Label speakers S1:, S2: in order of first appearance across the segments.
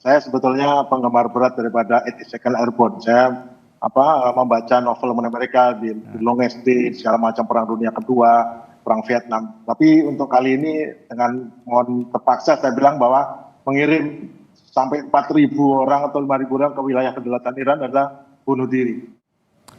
S1: Saya sebetulnya penggemar berat daripada 82nd Airborne. Saya membaca novel mengenai mereka di Longest Day, segala macam Perang Dunia Kedua, Perang Vietnam. Tapi untuk kali ini dengan mohon terpaksa saya bilang bahwa mengirim sampai 4.000 orang atau 5.000 orang ke wilayah kedaulatan Iran adalah bunuh diri.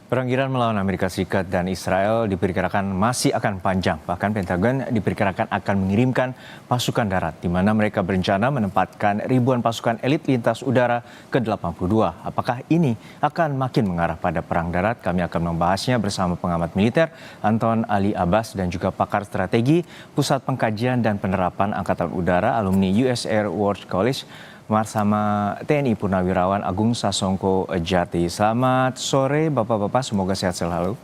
S2: Perang Iran melawan Amerika Serikat dan Israel diperkirakan masih akan panjang. Bahkan Pentagon diperkirakan akan mengirimkan pasukan darat, di mana mereka berencana menempatkan ribuan pasukan elit lintas udara ke-82. Apakah ini akan makin mengarah pada perang darat? Kami akan membahasnya bersama pengamat militer Anton Ali Abbas dan juga pakar strategi Pusat Pengkajian dan Penerapan Angkatan Udara alumni US Air Force College bersama TNI Purnawirawan Agung Sasongko Jati. Selamat sore Bapak-Bapak, semoga sehat selalu.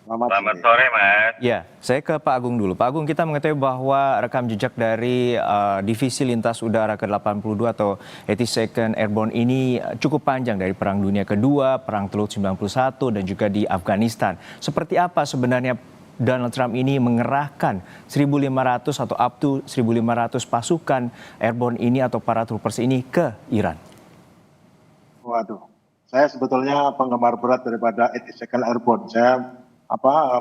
S3: Selamat sore Mas.
S2: Ya, saya ke Pak Agung dulu. Pak Agung, kita mengetahui bahwa rekam jejak dari Divisi Lintas Udara ke-82 atau 82nd Airborne ini cukup panjang dari Perang Dunia Kedua, Perang Teluk 91 dan juga di Afghanistan. Seperti apa sebenarnya Donald Trump ini mengerahkan 1.500 atau up to 1.500 pasukan airborne ini atau para troopers ini ke Iran?
S1: Waduh, saya sebetulnya penggemar berat daripada 82nd Airborne. Saya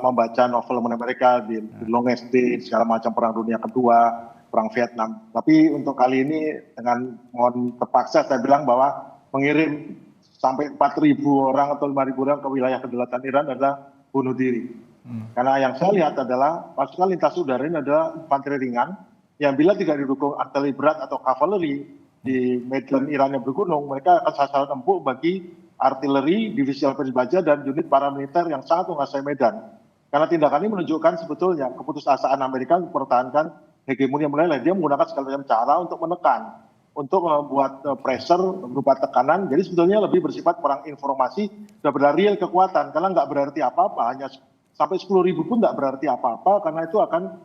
S1: membaca novel mengenai mereka di Longest Day, segala macam Perang Dunia Kedua, Perang Vietnam. Tapi untuk kali ini dengan mohon terpaksa saya bilang bahwa mengirim sampai 4.000 orang atau 5.000 orang ke wilayah kedaulatan Iran adalah bunuh diri. Karena yang saya lihat adalah pasukan lintas udara ini adalah infanteri ringan yang bila tidak didukung artileri berat atau kavaleri di medan Iran yang bergunung, mereka akan sasaran empuk bagi artileri, divisi lapis baja dan unit paramiliter yang sangat menguasai medan. Karena tindakan ini menunjukkan sebetulnya keputusasaan Amerika untuk mempertahankan hegemoni yang mulai dia menggunakan segala macam cara untuk menekan, untuk membuat pressure, berupa tekanan. Jadi sebetulnya lebih bersifat perang informasi daripada real kekuatan, karena nggak berarti apa-apa, hanya sampai 10.000 pun tidak berarti apa-apa, karena itu akan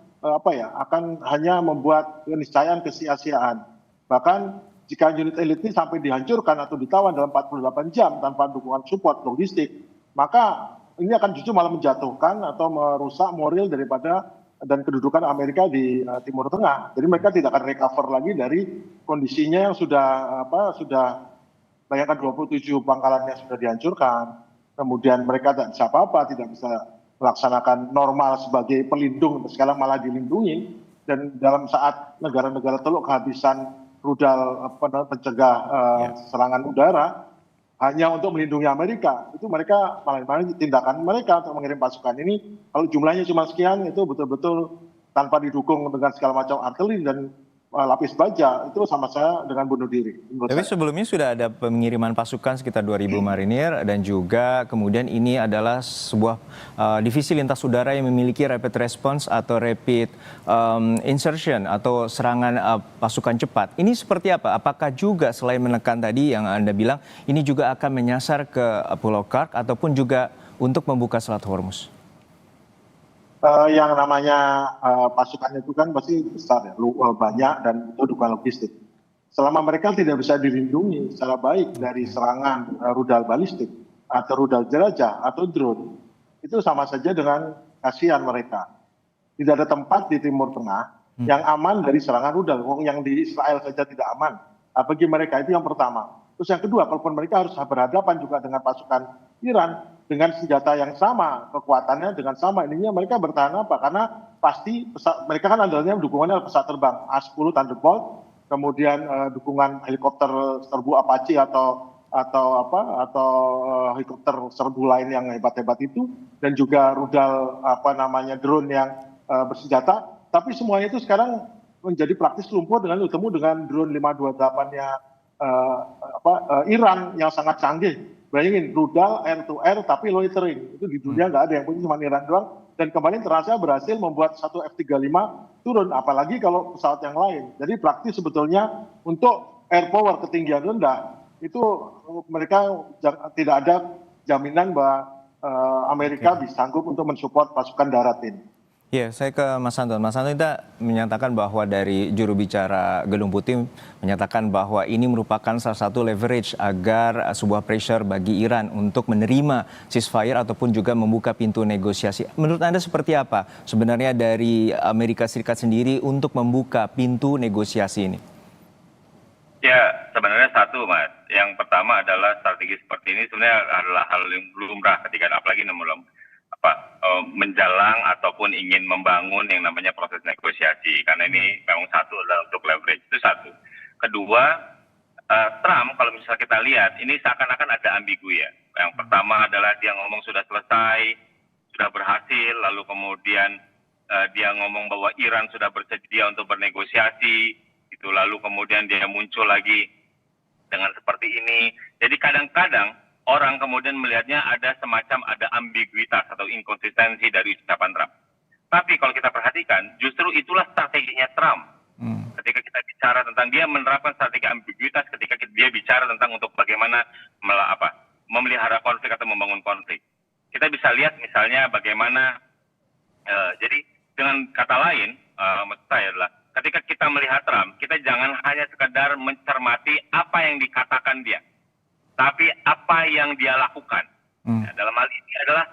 S1: akan hanya membuat keniscayaan kesia-siaan. Bahkan jika unit elit ini sampai dihancurkan atau ditawan dalam 48 jam tanpa dukungan support logistik, maka ini akan justru malah menjatuhkan atau merusak moral daripada dan kedudukan Amerika di Timur Tengah. Jadi mereka tidak akan recover lagi dari kondisinya yang sudah bayangkan 27 pangkalannya sudah dihancurkan. Kemudian mereka tidak bisa apa-apa, tidak bisa melaksanakan normal sebagai pelindung, sekarang malah dilindungi. Dan dalam saat negara-negara teluk kehabisan rudal pencegah serangan udara hanya untuk melindungi Amerika, itu mereka malah tindakan mereka untuk mengirim pasukan ini, kalau jumlahnya cuma sekian, itu betul-betul tanpa didukung dengan segala macam artileri dan lapis baja, itu sama saya dengan bunuh diri.
S2: Tapi sebelumnya sudah ada pengiriman pasukan sekitar 2.000 marinir dan juga kemudian ini adalah sebuah divisi lintas udara yang memiliki rapid response atau rapid insertion atau serangan pasukan cepat. Ini seperti apa? Apakah juga selain menekan tadi yang Anda bilang, ini juga akan menyasar ke Pulau Kark ataupun juga untuk membuka Selat Hormuz?
S1: Yang namanya pasukan itu kan pasti besar ya, banyak dan itu dukungan logistik. Selama mereka tidak bisa dilindungi secara baik dari serangan rudal balistik atau rudal jelajah atau drone, itu sama saja dengan kasihan mereka. Tidak ada tempat di Timur Tengah yang aman dari serangan rudal. Yang di Israel saja tidak aman. Bagi mereka itu yang pertama. Terus yang kedua, kalaupun mereka harus berhadapan juga dengan pasukan Iran dengan senjata yang sama, kekuatannya dengan sama, ininya mereka bertahan apa? Karena pasti mereka kan andalnya dukungannya pesawat terbang A-10 Thunderbolt, kemudian dukungan helikopter serbu Apache atau helikopter serbu lain yang hebat-hebat itu, dan juga rudal drone yang bersenjata. Tapi semuanya itu sekarang menjadi praktis lumpuh dengan bertemu dengan drone 528-nya Iran yang sangat canggih. Bayangin, rudal air to air tapi loitering, itu di dunia nggak ada, yang punya cuma Iran doang. Dan kemarin terasa berhasil membuat satu F-35 turun, apalagi kalau pesawat yang lain. Jadi praktis sebetulnya untuk air power ketinggian rendah itu mereka tidak ada jaminan bahwa Amerika bisa sanggup untuk mensupport pasukan darat ini.
S2: Ya, saya ke Mas Anton. Mas Anton, kita menyatakan bahwa dari juru bicara Gedung Putih menyatakan bahwa ini merupakan salah satu leverage agar sebuah pressure bagi Iran untuk menerima ceasefire ataupun juga membuka pintu negosiasi. Menurut Anda seperti apa sebenarnya dari Amerika Serikat sendiri untuk membuka pintu negosiasi ini?
S3: Ya, sebenarnya satu, Mas. Yang pertama adalah strategi seperti ini sebenarnya adalah hal yang lumrah ketika apalagi menjalang ataupun ingin membangun yang namanya proses negosiasi. Karena ini memang satu adalah untuk leverage, itu satu. Kedua, Trump kalau misalnya kita lihat ini seakan-akan ada ambigu ya. Yang pertama adalah dia ngomong sudah selesai, sudah berhasil, lalu kemudian dia ngomong bahwa Iran sudah bersedia untuk bernegosiasi, itu lalu kemudian dia muncul lagi dengan seperti ini. Jadi kadang-kadang orang kemudian melihatnya ada ambiguitas atau inkonsistensi dari ucapan Trump. Tapi kalau kita perhatikan, justru itulah strateginya Trump. Ketika kita bicara tentang dia menerapkan strategi ambiguitas, ketika dia bicara tentang untuk bagaimana memelihara konflik atau membangun konflik. Kita bisa lihat misalnya bagaimana, jadi dengan kata lain, maksud saya adalah ketika kita melihat Trump, kita jangan hanya sekedar mencermati apa yang dikatakan dia, tapi apa yang dia lakukan. Ya, dalam hal ini adalah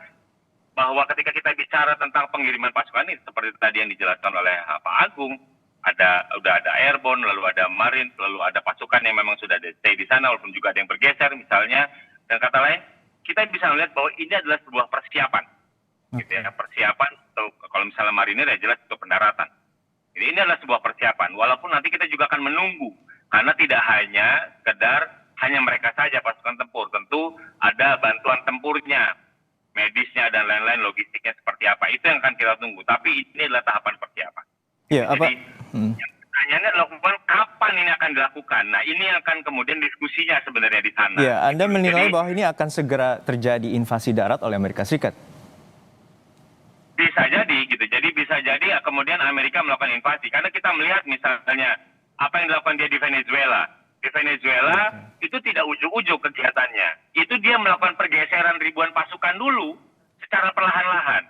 S3: bahwa ketika kita bicara tentang pengiriman pasukan ini, seperti tadi yang dijelaskan oleh Pak Agung, udah ada airborne, lalu ada marine, lalu ada pasukan yang memang sudah stay di sana, walaupun juga ada yang bergeser misalnya. Dan kata lain, kita bisa melihat bahwa ini adalah sebuah persiapan, gitu ya, persiapan untuk kalau misalnya marinir ya jelas untuk pendaratan. Jadi ini adalah sebuah persiapan, walaupun nanti kita juga akan menunggu, karena tidak hanya mereka saja pasukan tempur, tentu ada bantuan tempurnya, medisnya dan lain-lain, logistiknya seperti apa, itu yang akan kita tunggu. Tapi ini adalah tahapan persiapan.
S2: Ya,
S3: Jadi yang pertanyaannya adalah kapan ini akan dilakukan. Nah ini yang akan kemudian diskusinya sebenarnya di sana.
S2: ya, Anda menilai bahwa ini akan segera terjadi invasi darat oleh Amerika Serikat?
S3: Bisa jadi gitu. Jadi bisa jadi kemudian Amerika melakukan invasi. Karena kita melihat misalnya apa yang dilakukan dia di Venezuela. Di Venezuela itu tidak ujuk-ujuk kegiatannya. Itu dia melakukan pergeseran ribuan pasukan dulu secara perlahan-lahan.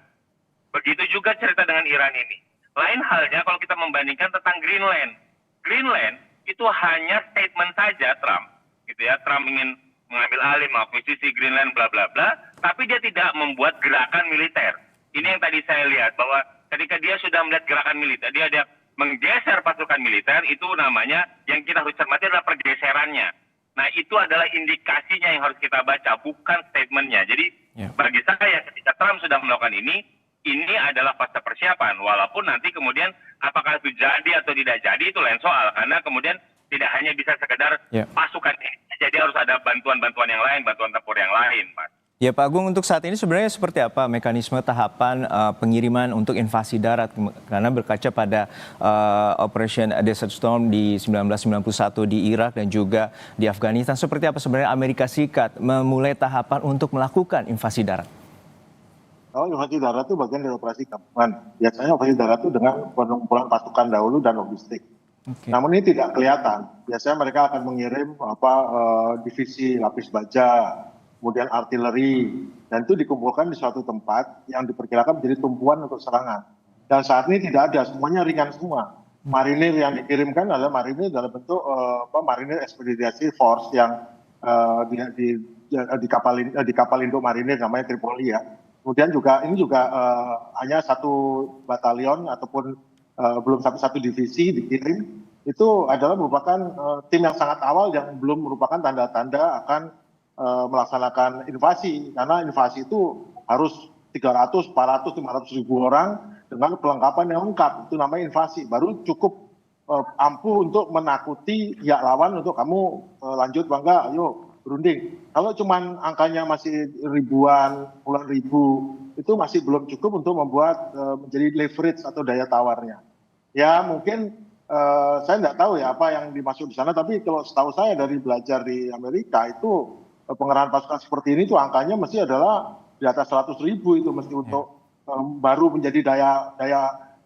S3: Begitu juga cerita dengan Iran ini. Lain halnya kalau kita membandingkan tentang Greenland. Greenland itu hanya statement saja Trump. Gitu ya, Trump ingin mengambil alih, mengakuisisi Greenland, bla bla bla. Tapi dia tidak membuat gerakan militer. Ini yang tadi saya lihat bahwa ketika dia sudah melihat gerakan militer, dia ada menggeser pasukan militer, itu namanya yang kita harus cermati adalah pergeserannya. Nah itu adalah indikasinya yang harus kita baca, bukan statementnya. Jadi bagi saya ketika Trump sudah melakukan ini adalah fase persiapan. Walaupun nanti kemudian apakah itu jadi atau tidak jadi itu lain soal. Karena kemudian tidak hanya bisa sekedar pasukan ini, jadi harus ada bantuan-bantuan yang lain, bantuan tempur yang lain, Mas.
S2: Ya Pak Agung, untuk saat ini sebenarnya seperti apa mekanisme tahapan pengiriman untuk invasi darat? Karena berkaca pada Operation Desert Storm di 1991 di Irak dan juga di Afghanistan, seperti apa sebenarnya Amerika Serikat memulai tahapan untuk melakukan invasi darat?
S1: Oh, invasi darat itu bagian dari operasi gabungan. Biasanya operasi darat itu dengan pengumpulan pasukan dahulu dan logistik. Namun ini tidak kelihatan. Biasanya mereka akan mengirim divisi lapis baja, kemudian artileri, dan itu dikumpulkan di suatu tempat yang diperkirakan menjadi tumpuan untuk serangan. Dan saat ini tidak ada, semuanya ringan semua. Marinir yang dikirimkan adalah marinir dalam bentuk marinir ekspedisi force yang di kapal induk marinir namanya Tripoli ya. Kemudian ini juga hanya satu batalion ataupun belum satu divisi dikirim. Itu adalah merupakan tim yang sangat awal yang belum merupakan tanda-tanda akan melaksanakan invasi, karena invasi itu harus 300, 400, 500 ribu orang dengan perlengkapan yang lengkap. Itu namanya invasi. Baru cukup ampuh untuk menakuti pihak lawan untuk kamu lanjut bangga, ayo berunding. Kalau cuman angkanya masih ribuan, puluhan ribu, itu masih belum cukup untuk membuat menjadi leverage atau daya tawarnya. Ya mungkin saya nggak tahu ya apa yang dimaksud di sana, tapi kalau setahu saya dari belajar di Amerika itu pengerahan pasukan seperti ini tuh angkanya mesti adalah di atas 100 ribu itu mesti untuk baru menjadi daya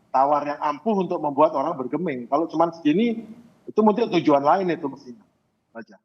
S1: tawar yang ampuh untuk membuat orang bergeming. Kalau cuma segini itu mungkin tujuan lain itu mestinya saja.